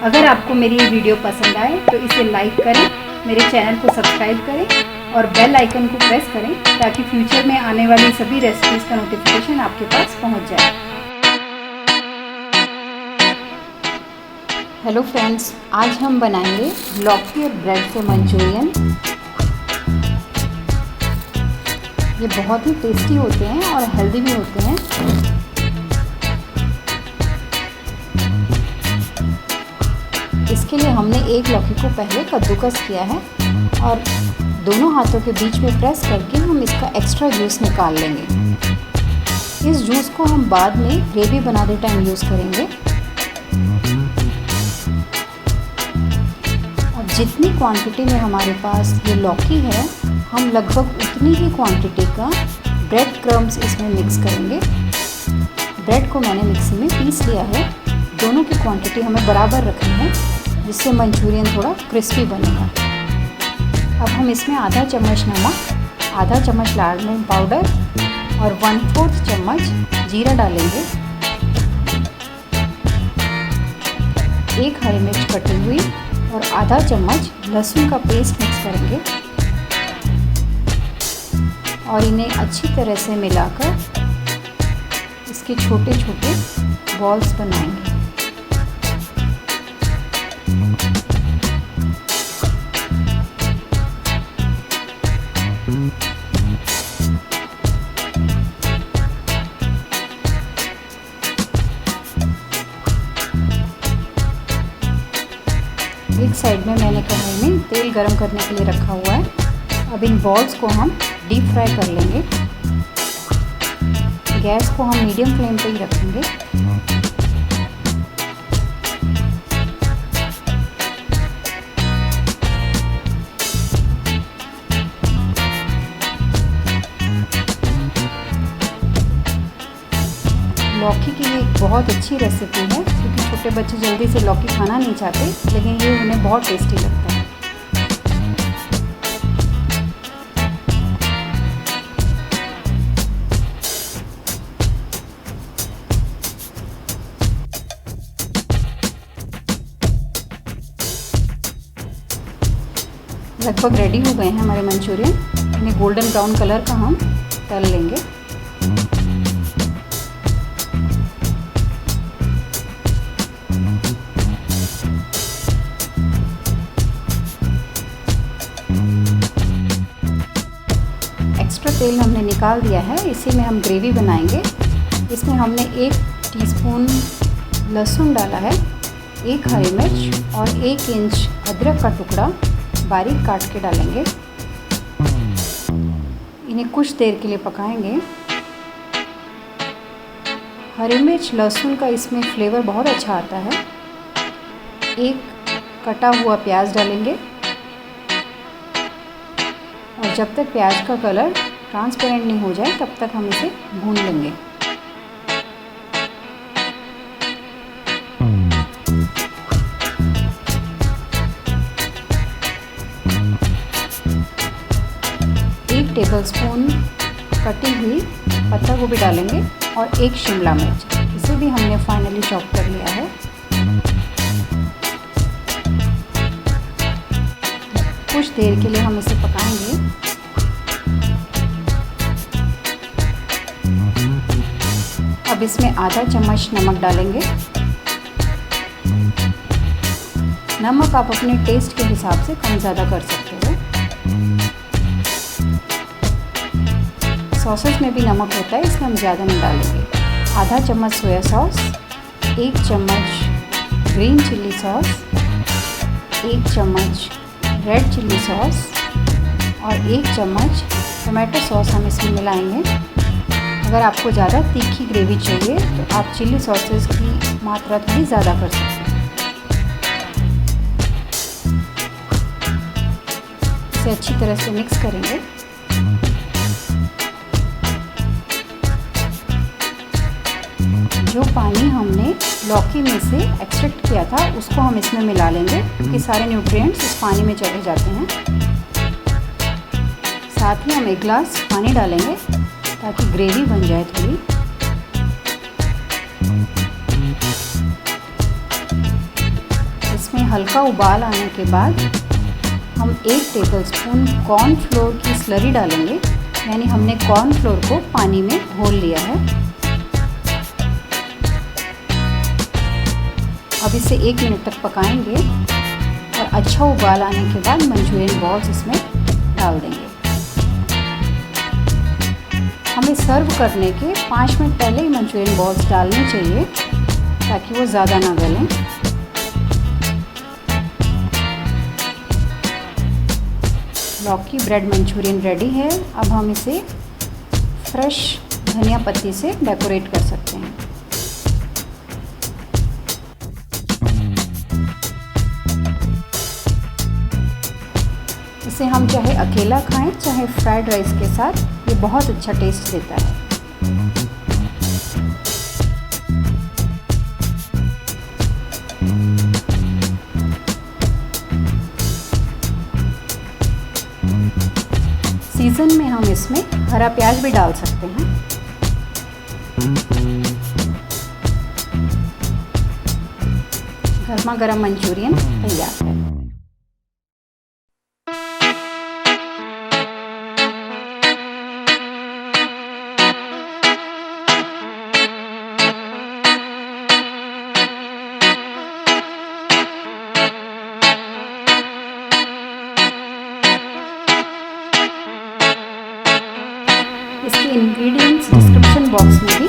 अगर आपको मेरी ये वीडियो पसंद आए तो इसे लाइक करें, मेरे चैनल को सब्सक्राइब करें और बेल आइकन को प्रेस करें ताकि फ्यूचर में आने वाली सभी रेसिपीज़ का नोटिफिकेशन आपके पास पहुंच जाए। हेलो फ्रेंड्स, आज हम बनाएंगे लौकी और ब्रेड से मंचूरियन। ये बहुत ही टेस्टी होते हैं और हेल्दी भी होते हैं। इसके लिए हमने एक लौकी को पहले कद्दूकस किया है और दोनों हाथों के बीच में प्रेस करके हम इसका एक्स्ट्रा जूस निकाल लेंगे। इस जूस को हम बाद में ग्रेवी बनाते टाइम यूज़ करेंगे। और जितनी क्वांटिटी में हमारे पास ये लौकी है, हम लगभग उतनी ही क्वांटिटी का ब्रेड क्रम्स इसमें मिक्स करेंगे। ब्रेड को मैंने मिक्सी में पीस लिया है। दोनों की क्वांटिटी हमें बराबर रखनी है जिससे मंचूरियन थोड़ा क्रिस्पी बनेगा। अब हम इसमें आधा चम्मच नमक, आधा चम्मच लाल मिर्च पाउडर और 1/4 चम्मच जीरा डालेंगे। एक हरी मिर्च कटी हुई और आधा चम्मच लहसुन का पेस्ट मिक्स करेंगे और इन्हें अच्छी तरह से मिलाकर इसके छोटे छोटे बॉल्स बनाएंगे। एक साइड में मैंने कढ़ाई में तेल गरम करने के लिए रखा हुआ है। अब इन बॉल्स को हम डीप फ्राई कर लेंगे। गैस को हम मीडियम फ्लेम पे ही रखेंगे। लौकी की ये एक बहुत अच्छी रेसिपी है क्योंकि छोटे बच्चे जल्दी से लौकी खाना नहीं चाहते, लेकिन ये उन्हें बहुत टेस्टी लगता है। लगभग रेडी हो गए हैं हमारे मंचूरियन। इन्हें गोल्डन ब्राउन कलर का हम तल लेंगे। एक्स्ट्रा तेल हमने निकाल दिया है, इसी में हम ग्रेवी बनाएंगे। इसमें हमने 1 टीस्पून लहसुन डाला है, 1 हरी मिर्च और 1 इंच अदरक का टुकड़ा बारीक काट के डालेंगे। इन्हें कुछ देर के लिए पकाएंगे। हरी मिर्च लहसुन का इसमें फ्लेवर बहुत अच्छा आता है। 1 कटा हुआ प्याज डालेंगे और जब तक प्याज का कलर ट्रांसपेरेंट नहीं हो जाए तब तक हम इसे भून लेंगे। टेबलस्पून कटी हुई पत्ता गोभी डालेंगे और 1 शिमला मिर्च, इसे भी हमने फाइनली चॉप कर लिया है। कुछ देर के लिए हम इसे पकाएंगे। अब इसमें आधा चम्मच नमक डालेंगे। नमक आप अपने टेस्ट के हिसाब से कम ज़्यादा कर सकते हो। सॉसेस में भी नमक होता है, इसलिए हम ज़्यादा नहीं डालेंगे। आधा चम्मच सोया सॉस, 1 चम्मच ग्रीन चिल्ली सॉस, 1 चम्मच रेड चिल्ली सॉस और 1 चम्मच टोमेटो सॉस हम इसमें मिलाएंगे। अगर आपको ज़्यादा तीखी ग्रेवी चाहिए तो आप चिल्ली सॉसेस की मात्रा थोड़ी ज़्यादा कर सकते हैं। इसे अच्छी तरह से मिक्स करेंगे। जो पानी हमने लौकी में से एक्सट्रैक्ट किया था उसको हम इसमें मिला लेंगे क्योंकि सारे न्यूट्रिएंट्स इस पानी में चले जाते हैं। साथ ही हम 1 गिलास पानी डालेंगे ताकि ग्रेवी बन जाए थोड़ी। हल्का उबाल आने के बाद हम 1 टेबलस्पून कॉर्नफ्लोर की स्लरी डालेंगे, यानी हमने कॉर्नफ्लोर को पानी में घोल लिया है। अब इसे 1 मिनट तक पकाएंगे और अच्छा उबाल आने के बाद मंचूरियन बॉल्स इसमें डाल देंगे। हमें सर्व करने के 5 मिनट पहले ही मंचूरियन बॉल्स डालने चाहिए ताकि वो ज़्यादा ना गलें। लौकी ब्रेड मंचूरियन रेडी है। अब हम इसे फ्रेश धनिया पत्ती से डेकोरेट कर सकते हैं। इसे हम चाहे अकेला खाएं चाहे फ्राइड राइस के साथ, ये बहुत अच्छा टेस्ट देता है। सीजन में हम इसमें हरा प्याज भी डाल सकते हैं। गर्मा गर्म मंचूरियन तैयार है। इसके इंग्रेडिएंट्स डिस्क्रिप्शन बॉक्स में भी